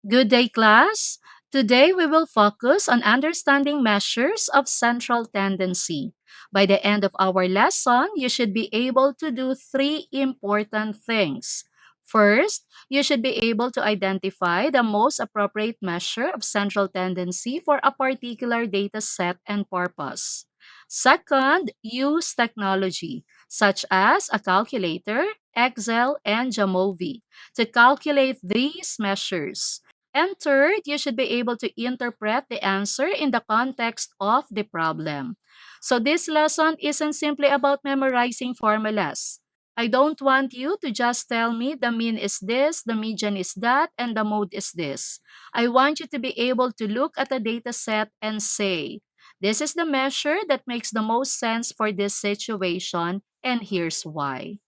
Good day, class. Today we will focus on understanding measures of central tendency. By the end of our lesson, you should be able to do three important things. First, you should be able to identify the most appropriate measure of central tendency for a particular data set and purpose. Second, use technology such as a calculator, Excel, and Jamovi to calculate these measures. And third, you should be able to interpret the answer in the context of the problem. So this lesson isn't simply about memorizing formulas. I don't want you to just tell me the mean is this, the median is that, and the mode is this. I want you to be able to look at the data set and say, this is the measure that makes the most sense for this situation, and here's why.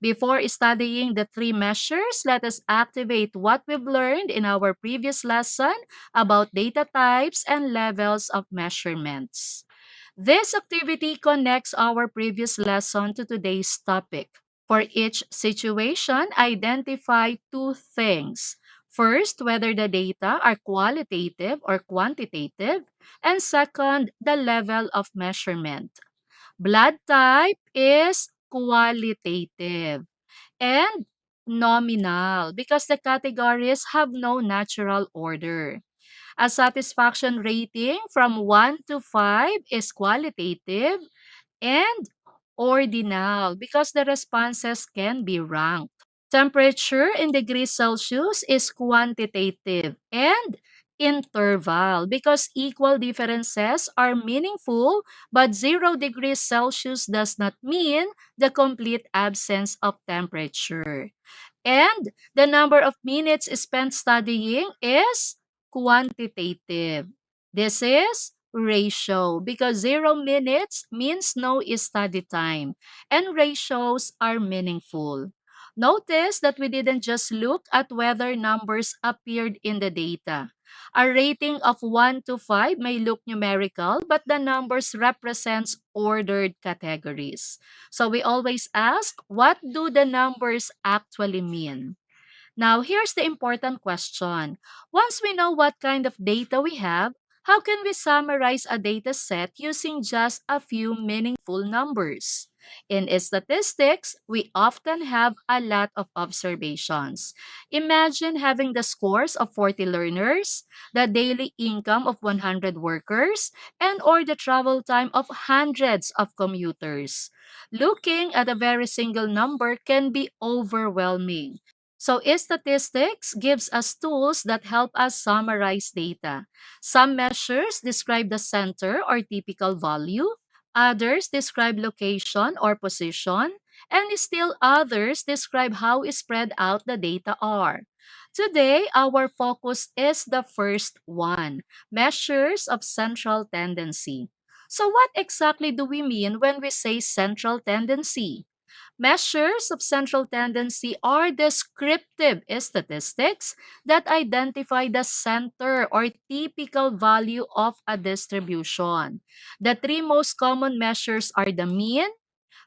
Before studying the three measures, let us activate what we've learned in our previous lesson about data types and levels of measurements. This activity connects our previous lesson to today's topic. For each situation, identify two things. First, whether the data are qualitative or quantitative, and second, the level of measurement. Blood type is qualitative and nominal because the categories have no natural order. A satisfaction rating from 1 to 5 is qualitative and ordinal because the responses can be ranked. Temperature in degrees Celsius is quantitative and interval because equal differences are meaningful, but 0 degrees Celsius does not mean the complete absence of temperature. And the number of minutes spent studying is quantitative. This is ratio because 0 minutes means no study time and ratios are meaningful. Notice that we didn't just look at whether numbers appeared in the data. A rating of 1 to 5 may look numerical, but the numbers represents ordered categories. So we always ask, what do the numbers actually mean? Now, here's the important question. Once we know what kind of data we have, how can we summarize a data set using just a few meaningful numbers? In statistics, we often have a lot of observations. Imagine having the scores of 40 learners, the daily income of 100 workers, and or the travel time of hundreds of commuters. Looking at a very single number can be overwhelming. So, statistics gives us tools that help us summarize data. Some measures describe the center or typical value, others describe location or position, and still others describe how spread out the data are. Today, our focus is the first one, measures of central tendency. So, what exactly do we mean when we say central tendency? Measures of central tendency are descriptive statistics that identify the center or typical value of a distribution. The three most common measures are the mean,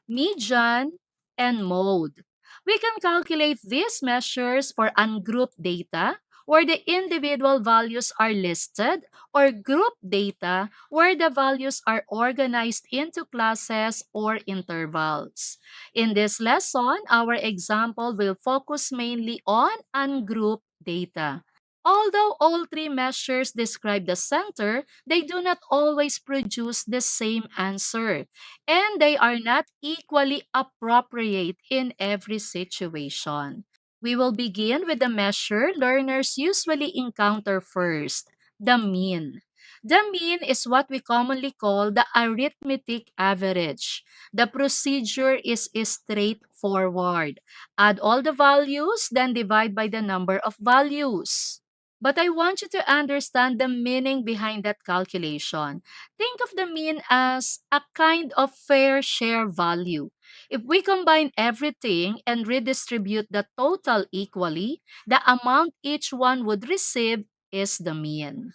median, and mode. We can calculate these measures for ungrouped data where the individual values are listed or group data where the values are organized into classes or intervals. In this lesson, our example will focus mainly on ungrouped data. Although all three measures describe the center, they do not always produce the same answer and they are not equally appropriate in every situation. We will begin with the measure learners usually encounter first, the mean. The mean is what we commonly call the arithmetic average. The procedure is straightforward. Add all the values, then divide by the number of values. But I want you to understand the meaning behind that calculation. Think of the mean as a kind of fair share value. If we combine everything and redistribute the total equally, the amount each one would receive is the mean.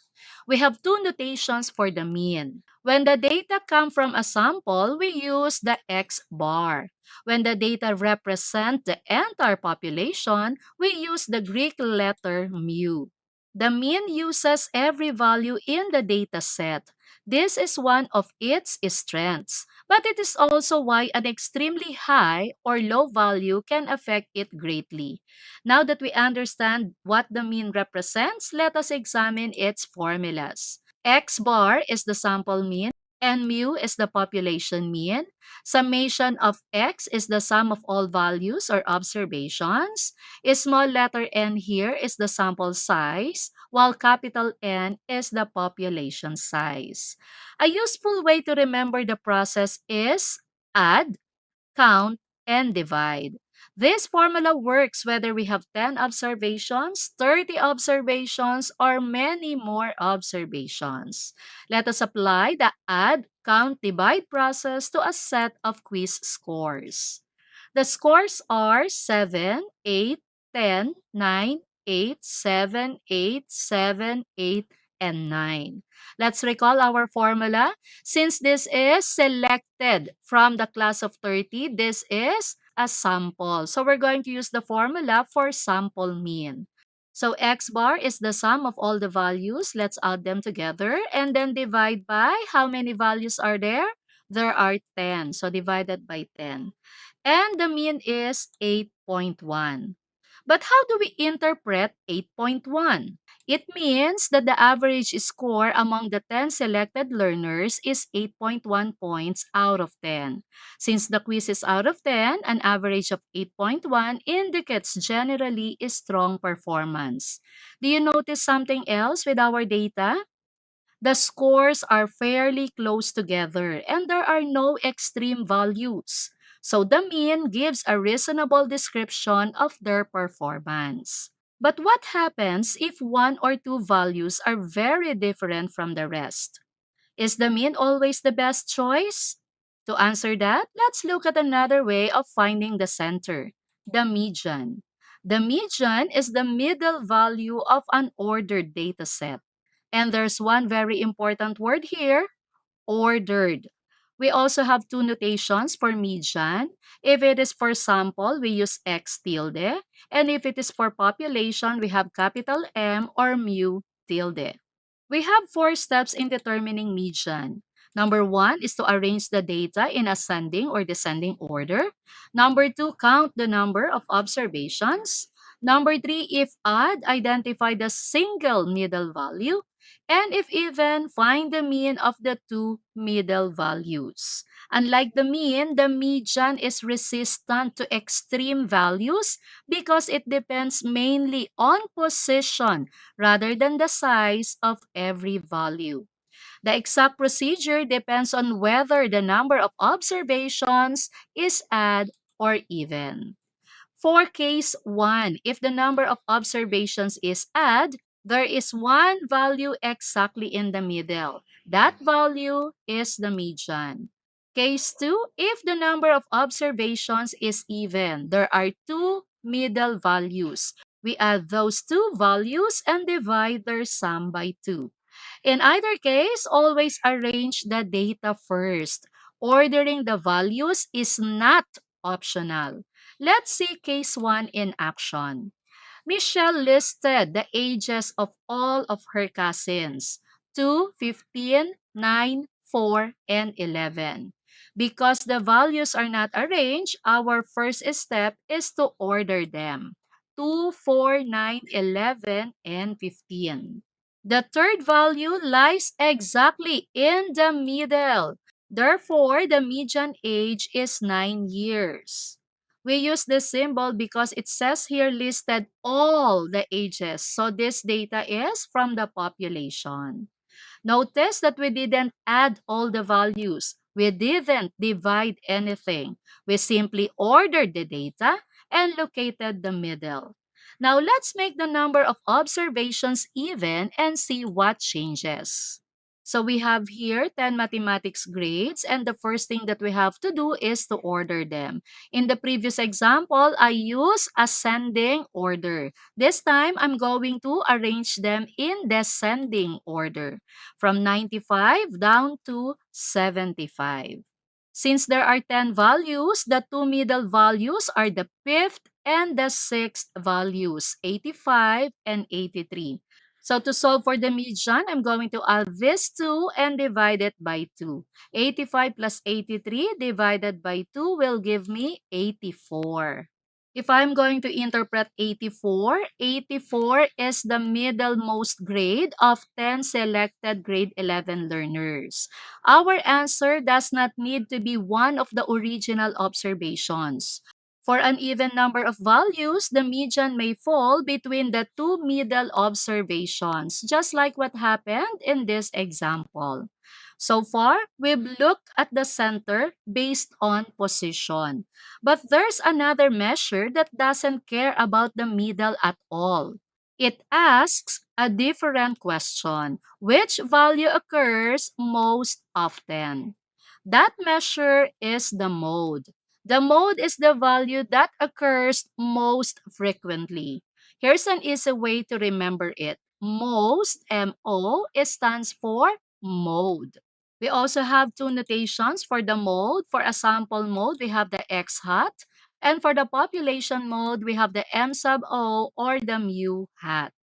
We have two notations for the mean. When the data come from a sample, we use the X bar. When the data represent the entire population, we use the Greek letter mu. The mean uses every value in the data set. This is one of its strengths, but it is also why an extremely high or low value can affect it greatly. Now that we understand what the mean represents, let us examine its formulas. X bar is the sample mean, and mu is the population mean. Summation of x is the sum of all values or observations. A small letter n here is the sample size, while capital N is the population size. A useful way to remember the process is add, count, and divide. This formula works whether we have 10 observations, 30 observations, or many more observations. Let us apply the add, count, divide process to a set of quiz scores. The scores are 7, 8, 10, 9, 8, 7, 8, 7, 8, and 9. Let's recall our formula. Since this is selected from the class of 30, this is a sample. So we're going to use the formula for sample mean. So x bar is the sum of all the values. Let's add them together and then divide by how many values are there? There are 10. So divided by 10. And the mean is 8.1. But how do we interpret 8.1? It means that the average score among the 10 selected learners is 8.1 points out of 10. Since the quiz is out of 10, an average of 8.1 indicates generally a strong performance. Do you notice something else with our data? The scores are fairly close together and there are no extreme values. So the mean gives a reasonable description of their performance. But what happens if one or two values are very different from the rest? Is the mean always the best choice? To answer that, let's look at another way of finding the center, the median. The median is the middle value of an ordered data set. And there's one very important word here, ordered. We also have two notations for median. If it is for sample, we use x tilde. And if it is for population, we have capital M or mu tilde. We have four steps in determining median. Number one is to arrange the data in ascending or descending order. Number two, count the number of observations. Number three, if odd, identify the single middle value. And if even, find the mean of the two middle values. Unlike the mean, the median is resistant to extreme values because it depends mainly on position rather than the size of every value. The exact procedure depends on whether the number of observations is odd or even. For case 1, if the number of observations is odd, there is one value exactly in the middle. That value is the median. Case 2, if the number of observations is even, there are two middle values. We add those two values and divide their sum by 2. In either case, always arrange the data first. Ordering the values is not optional. Let's see case 1 in action. Michelle listed the ages of all of her cousins, 2, 15, 9, 4, and 11. Because the values are not arranged, our first step is to order them. 2, 4, 9, 11, and 15. The third value lies exactly in the middle. Therefore, the median age is 9 years. We use this symbol because it says here listed all the ages. So this data is from the population. Notice that we didn't add all the values. We didn't divide anything. We simply ordered the data and located the middle. Now let's make the number of observations even and see what changes. So we have here 10 mathematics grades and the first thing that we have to do is to order them. In the previous example, I use ascending order. This time, I'm going to arrange them in descending order from 95 down to 75. Since there are 10 values, the two middle values are the fifth and the sixth values, 85 and 83. So to solve for the median, I'm going to add this 2 and divide it by 2. 85 plus 83 divided by 2 will give me 84. If I'm going to interpret 84, 84 is the middlemost grade of 10 selected grade 11 learners. Our answer does not need to be one of the original observations. For an even number of values, the median may fall between the two middle observations, just like what happened in this example. So far, we've looked at the center based on position. But there's another measure that doesn't care about the middle at all. It asks a different question: which value occurs most often? That measure is the mode. The mode is the value that occurs most frequently. Here's an easy way to remember it. Most, M-O, it stands for mode. We also have two notations for the mode. For a sample mode, we have the X hat. And for the population mode, we have the M sub O or the mu hat.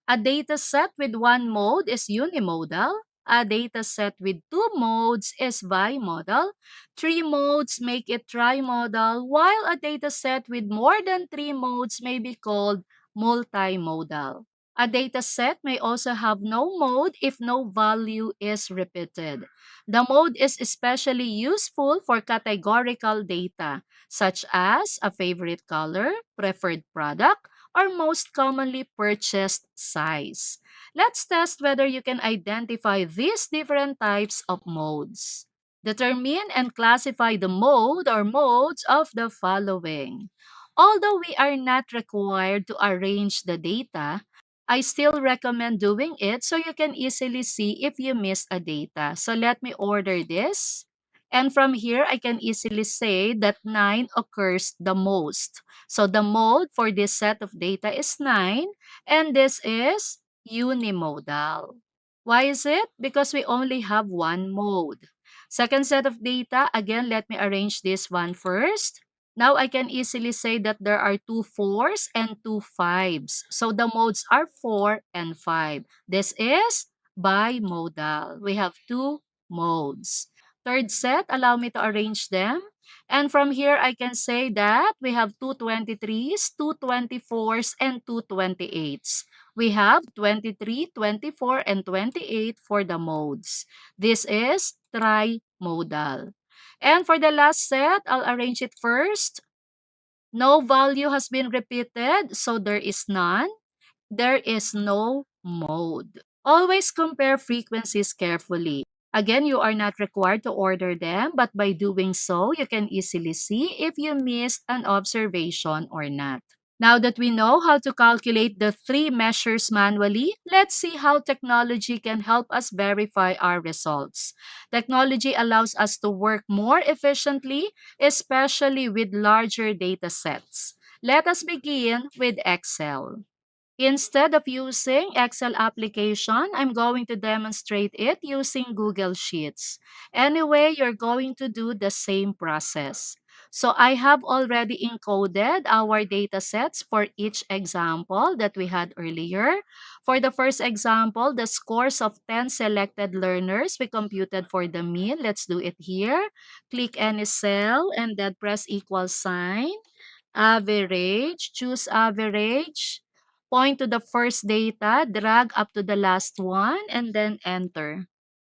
A dataset with one mode is unimodal. A dataset with two modes is bimodal. Three modes make it trimodal, while a dataset with more than three modes may be called multimodal. A dataset may also have no mode if no value is repeated. The mode is especially useful for categorical data, such as a favorite color, preferred product, or most commonly purchased size. Let's test whether you can identify these different types of modes. Determine and classify the mode or modes of the following. Although we are not required to arrange the data, I still recommend doing it so you can easily see if you missed a data. So let me order this. And from here, I can easily say that 9 occurs the most. So the mode for this set of data is 9, and this is unimodal. Why is it? Because we only have one mode. Second set of data, again, let me arrange this one first. Now I can easily say that there are two fours and two fives. So the modes are 4 and 5. This is bimodal. We have two modes. Third set, allow me to arrange them. And from here, I can say that we have two 23s, two 24s, and two 28s. We have 23, 24, and 28 for the modes. This is trimodal. And for the last set, I'll arrange it first. No value has been repeated, so there is none. There is no mode. Always compare frequencies carefully. Again, you are not required to order them, but by doing so, you can easily see if you missed an observation or not. Now that we know how to calculate the three measures manually, let's see how technology can help us verify our results. Technology allows us to work more efficiently, especially with larger data sets. Let us begin with Excel. Instead of using Excel application, I'm going to demonstrate it using Google Sheets. Anyway, you're going to do the same process. So I have already encoded our data sets for each example that we had earlier. For the first example, the scores of 10 selected learners we computed for the mean. Let's do it here. Click any cell and then press equal sign. Average, choose average. Point to the first data, drag up to the last one, and then enter.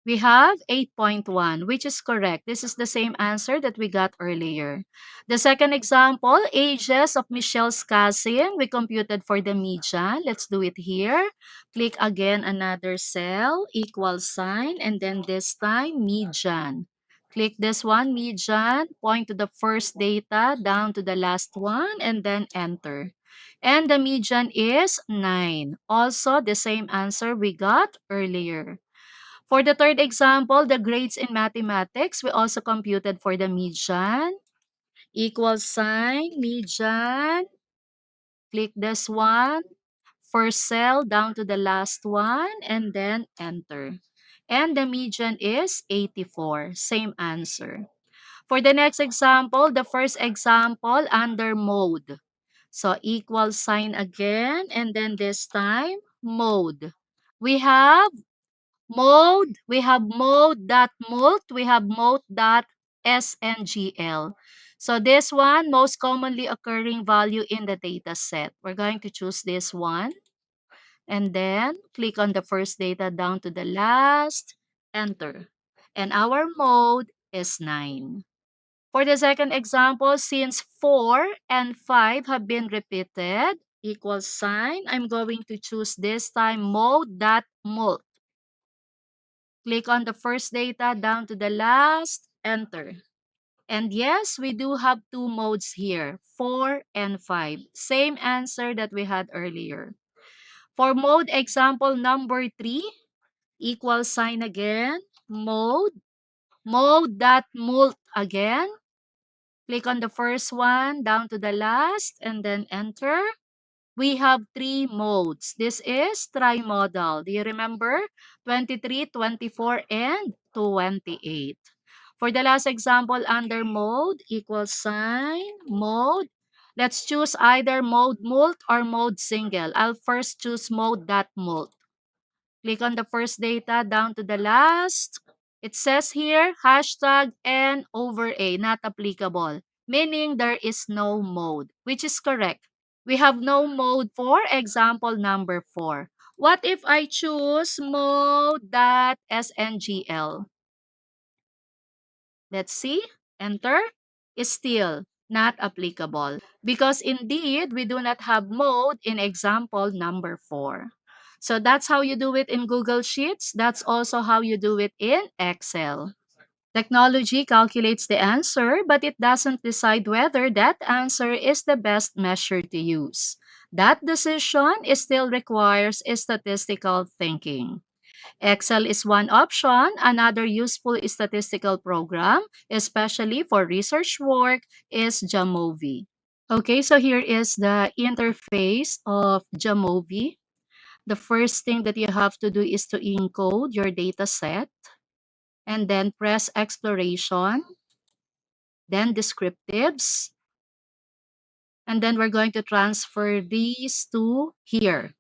We have 8.1, which is correct. This is the same answer that we got earlier. The second example, ages of Michelle's cousin, we computed for the median. Let's do it here. Click again another cell, equal sign, and then this time median. Click this one, median, point to the first data, down to the last one, and then enter. And the median is 9. Also, the same answer we got earlier. For the third example, the grades in mathematics, we also computed for the median. Equal sign, median. Click this one. First cell down to the last one and then enter. And the median is 84. Same answer. For the next example, the first example under mode. So equal sign again and then this time mode. We have mode.mult, we have mode.sngl. So this one, most commonly occurring value in the data set. We're going to choose this one and then click on the first data down to the last, enter. And our mode is 9. For the second example, since 4 and 5 have been repeated, equal sign, I'm going to choose this time mode.mult. Click on the first data down to the last, enter. And yes, we do have two modes here, 4 and 5. Same answer that we had earlier. For mode example number 3, equal sign again, mode.mult again. Click on the first one down to the last and then enter. We have 3 modes. This is trimodal. Do you remember? 23, 24, and 28. For the last example under mode, equal sign, mode. Let's choose either mode mult or mode single. I'll first choose mode.mult. Click on the first data down to the last. It says here, hashtag N over A, not applicable, meaning there is no mode, which is correct. We have no mode for example number 4. What if I choose mode.sngl? Let's see. Enter. Is still not applicable because indeed we do not have mode in example number 4. So that's how you do it in Google Sheets. That's also how you do it in Excel. Technology calculates the answer, but it doesn't decide whether that answer is the best measure to use. That decision still requires statistical thinking. Excel is one option. Another useful statistical program, especially for research work, is Jamovi. Okay, so here is the interface of Jamovi. The first thing that you have to do is to encode your data set and then press exploration, then descriptives, and then we're going to transfer these to here.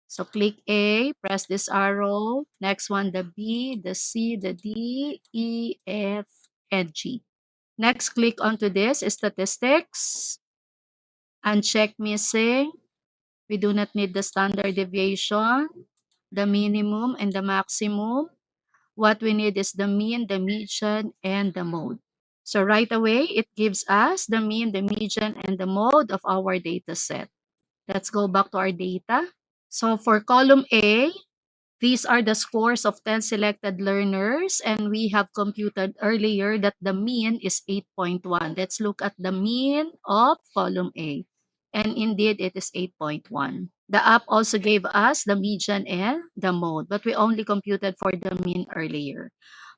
So click A, press this arrow, next one the B, the C, the D, E, F, and G. Next, click onto this, statistics, uncheck missing. We do not need the standard deviation, the minimum, and the maximum. What we need is the mean, the median, and the mode. So right away, it gives us the mean, the median, and the mode of our data set. Let's go back to our data. So for column A, these are the scores of 10 selected learners, and we have computed earlier that the mean is 8.1. Let's look at the mean of column A. And indeed, it is 8.1. The app also gave us the median and the mode, but we only computed for the mean earlier.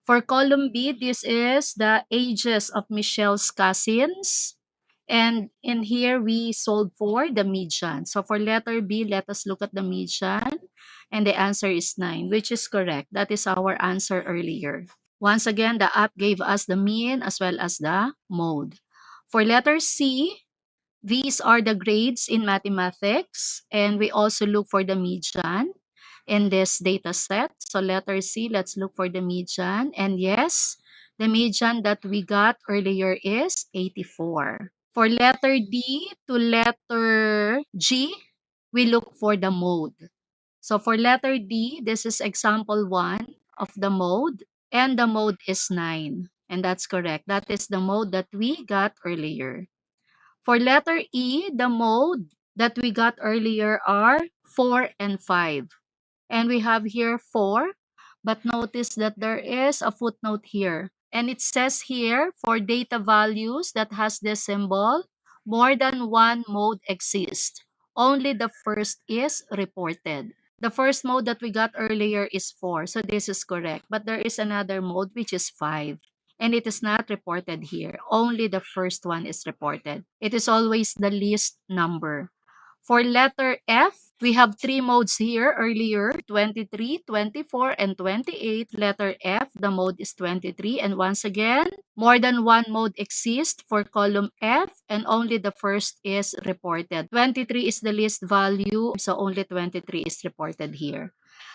For column B, this is the ages of Michelle's cousins. And in here, we solved for the median. So for letter B, let us look at the median. And the answer is 9, which is correct. That is our answer earlier. Once again, the app gave us the mean as well as the mode. For letter C, these are the grades in mathematics, and we also look for the median in this data set. So letter C, let's look for the median. And yes, the median that we got earlier is 84. For letter D to letter G, we look for the mode. So for letter D, this is example 1 of the mode, and the mode is 9. And that's correct. That is the mode that we got earlier. For letter E, the mode that we got earlier are 4 and 5. And we have here 4, but notice that there is a footnote here. And it says here, for data values that has this symbol, more than one mode exists. Only the first is reported. The first mode that we got earlier is 4, so this is correct. But there is another mode which is 5. And it is not reported here. Only the first one is reported. It is always the least number. For letter F, we have three modes here earlier, 23, 24, and 28. Letter F, the mode is 23. And once again, more than one mode exists for column F, and only the first is reported. 23 is the least value, so only 23 is reported here.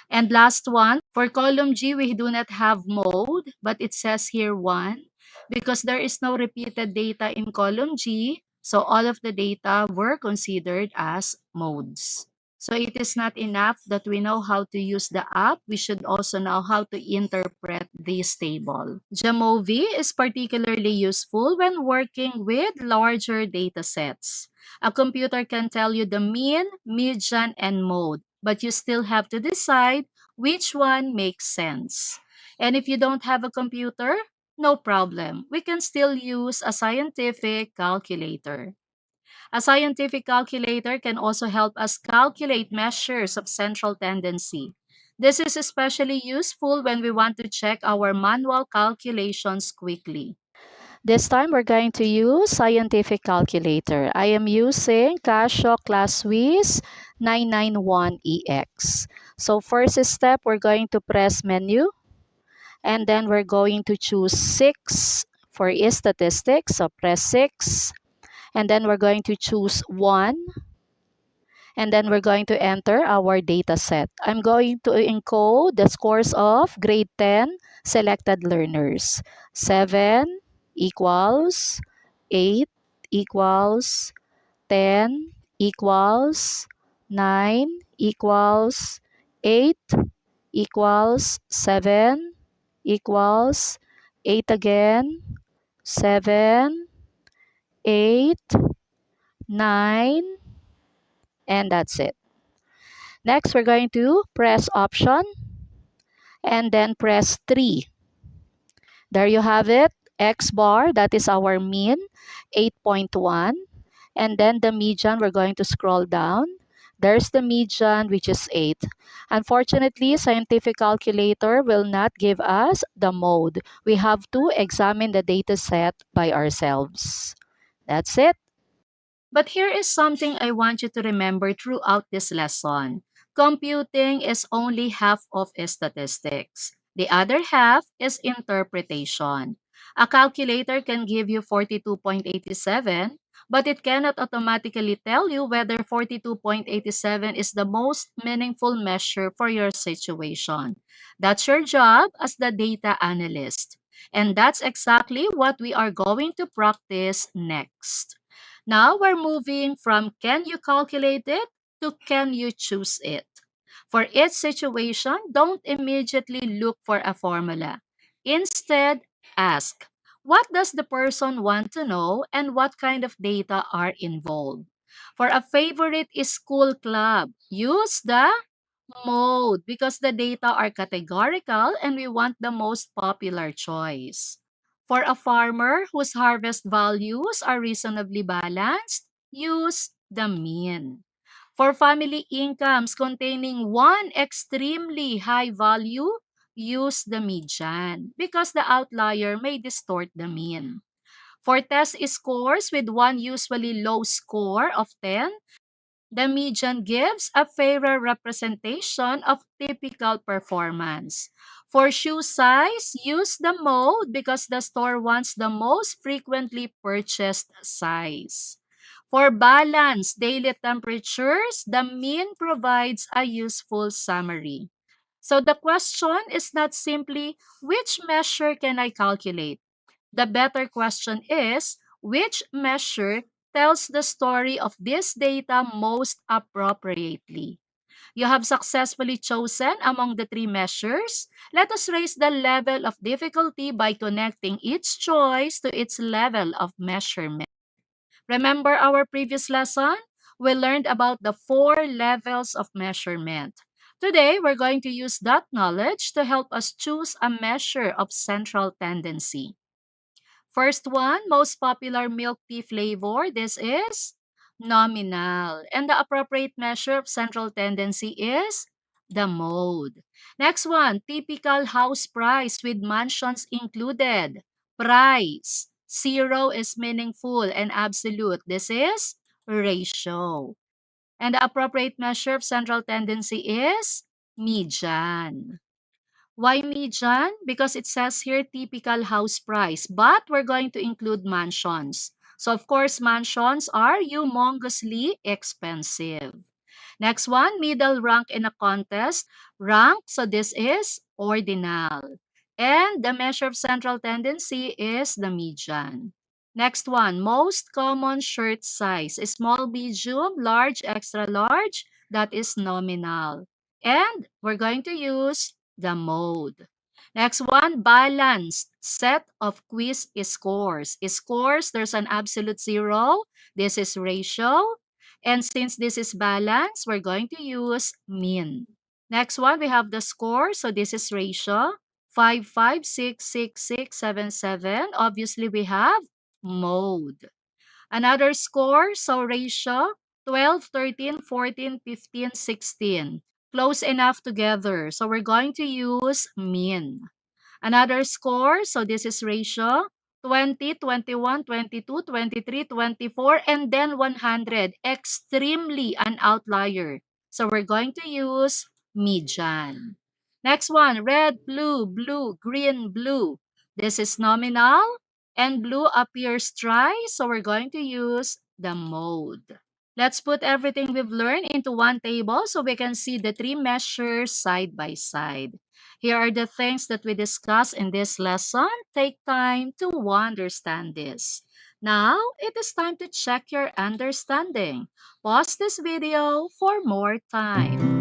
And last one, for column G, we do not have mode, but it says here 1 because there is no repeated data in column G, so all of the data were considered as modes. So it is not enough that we know how to use the app, we should also know how to interpret this table. Jamovi is particularly useful when working with larger data sets. A computer can tell you the mean, median, and mode, but you still have to decide which one makes sense. And if you don't have a computer, no problem. We can still use a scientific calculator. A scientific calculator can also help us calculate measures of central tendency. This is especially useful when we want to check our manual calculations quickly. This time we're going to use scientific calculator. I am using Casio ClassWiz 991EX. So first step, we're going to press menu and then we're going to choose 6 for statistics. So press 6 and then we're going to choose 1 and then we're going to enter our data set. I'm going to encode the scores of grade 10 selected learners. 7 equals 8 equals 10 equals 9 equals 8 equals 7 equals 8 again, 7, 8, 9, and that's it. Next, we're going to press option and then press 3. There you have it. X bar, that is our mean, 8.1. And then the median, we're going to scroll down. There's the median, which is 8. Unfortunately, scientific calculator will not give us the mode. We have to examine the data set by ourselves. That's it. But here is something I want you to remember throughout this lesson. Computing is only half of statistics. The other half is interpretation. A calculator can give you 42.87, but it cannot automatically tell you whether 42.87 is the most meaningful measure for your situation. That's your job as the data analyst. And that's exactly what we are going to practice next. Now we're moving from can you calculate it to can you choose it. For each situation, don't immediately look for a formula. Instead, ask, what does the person want to know and what kind of data are involved? For a favorite school club, use the mode because the data are categorical and we want the most popular choice. For a farmer whose harvest values are reasonably balanced, use the mean. For family incomes containing one extremely high value, use the median because the outlier may distort the mean. For test scores with one usually low score of 10, the median gives a fairer representation of typical performance. For shoe size, use the mode because the store wants the most frequently purchased size. For balance daily temperatures, the mean provides a useful summary. So the question is not simply which measure can I calculate? The better question is, which measure tells the story of this data most appropriately? You have successfully chosen among the three measures. Let us raise the level of difficulty by connecting each choice to its level of measurement. Remember our previous lesson? We learned about the 4 levels of measurement. Today, we're going to use that knowledge to help us choose a measure of central tendency. First one, most popular milk tea flavor. This is nominal. And the appropriate measure of central tendency is the mode. Next one, typical house price with mansions included. Price. Zero is meaningful and absolute. This is ratio. And the appropriate measure of central tendency is median. Why median? Because it says here typical house price, but we're going to include mansions. So of course, mansions are humongously expensive. Next one, middle rank in a contest. Rank, so this is ordinal. And the measure of central tendency is the median. Next one, most common shirt size. Small, medium, large, extra large. That is nominal. And we're going to use the mode. Next one, balanced set of quiz scores. Scores, there's an absolute zero. This is ratio. And since this is balance, we're going to use mean. Next one, we have the score. So this is ratio. 5, 5, 6, 6, 6, 7, 7. Obviously, we have mode. Another score, so ratio, 12, 13, 14, 15, 16. Close enough together. So we're going to use mean. Another score, so this is ratio, 20, 21, 22, 23, 24, and then 100. Extremely an outlier. So we're going to use median. Next one, red, blue, blue, green, blue. This is nominal, and blue appears dry, so we're going to use the mode. Let's put everything we've learned into one table so we can see the three measures side by side. Here are the things that we discussed in this lesson. Take time to understand this. Now, it is time to check your understanding. Pause this video for more time.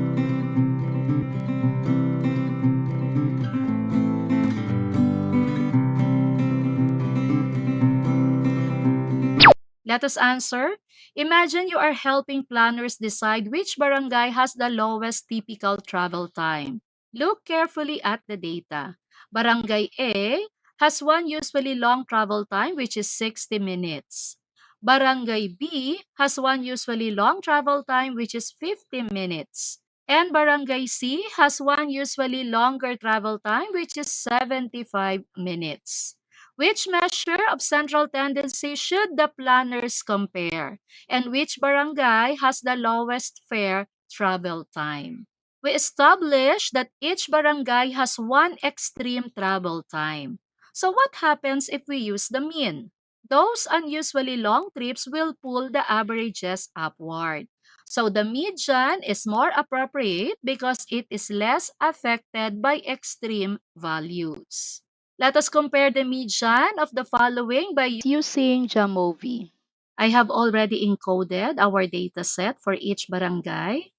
Let us answer. Imagine you are helping planners decide which barangay has the lowest typical travel time. Look carefully at the data. Barangay A has one usually long travel time, which is 60 minutes. Barangay B has one usually long travel time, which is 50 minutes. And Barangay C has one usually longer travel time, which is 75 minutes. Which measure of central tendency should the planners compare? And which barangay has the lowest fair travel time? We established that each barangay has one extreme travel time. So what happens if we use the mean? Those unusually long trips will pull the averages upward. So the median is more appropriate because it is less affected by extreme values. Let us compare the median of the following by using Jamovi. I have already encoded our data set for each barangay.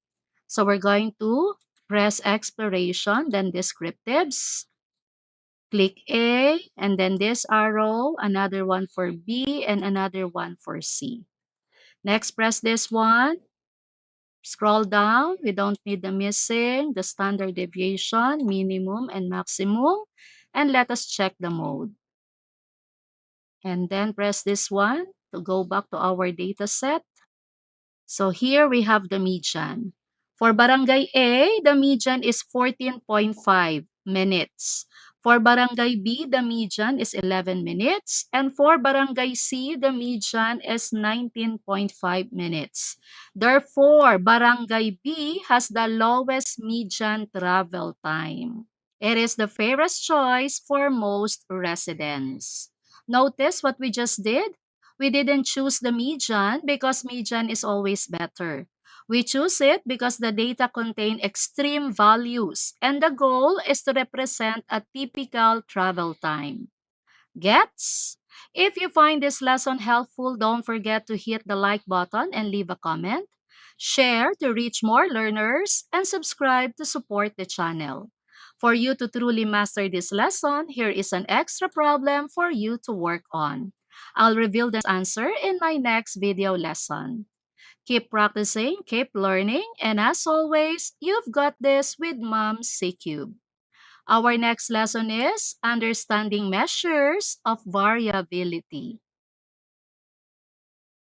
So we're going to press exploration, then descriptives. Click A, and then this arrow, another one for B, and another one for C. Next, press this one. Scroll down. We don't need the missing, the standard deviation, minimum, and maximum. And let us check the mode. And then press this one to go back to our data set. So here we have the median. For Barangay A, the median is 14.5 minutes. For Barangay B, the median is 11 minutes. And for Barangay C, the median is 19.5 minutes. Therefore, Barangay B has the lowest median travel time. It is the fairest choice for most residents. Notice what we just did? We didn't choose the median because median is always better. We choose it because the data contain extreme values and the goal is to represent a typical travel time. Gets? If you find this lesson helpful, don't forget to hit the like button and leave a comment. Share to reach more learners and subscribe to support the channel. For you to truly master this lesson, here is an extra problem for you to work on. I'll reveal the answer in my next video lesson. Keep practicing, keep learning, and as always, you've got this with Mom C Cube. Our next lesson is understanding measures of variability.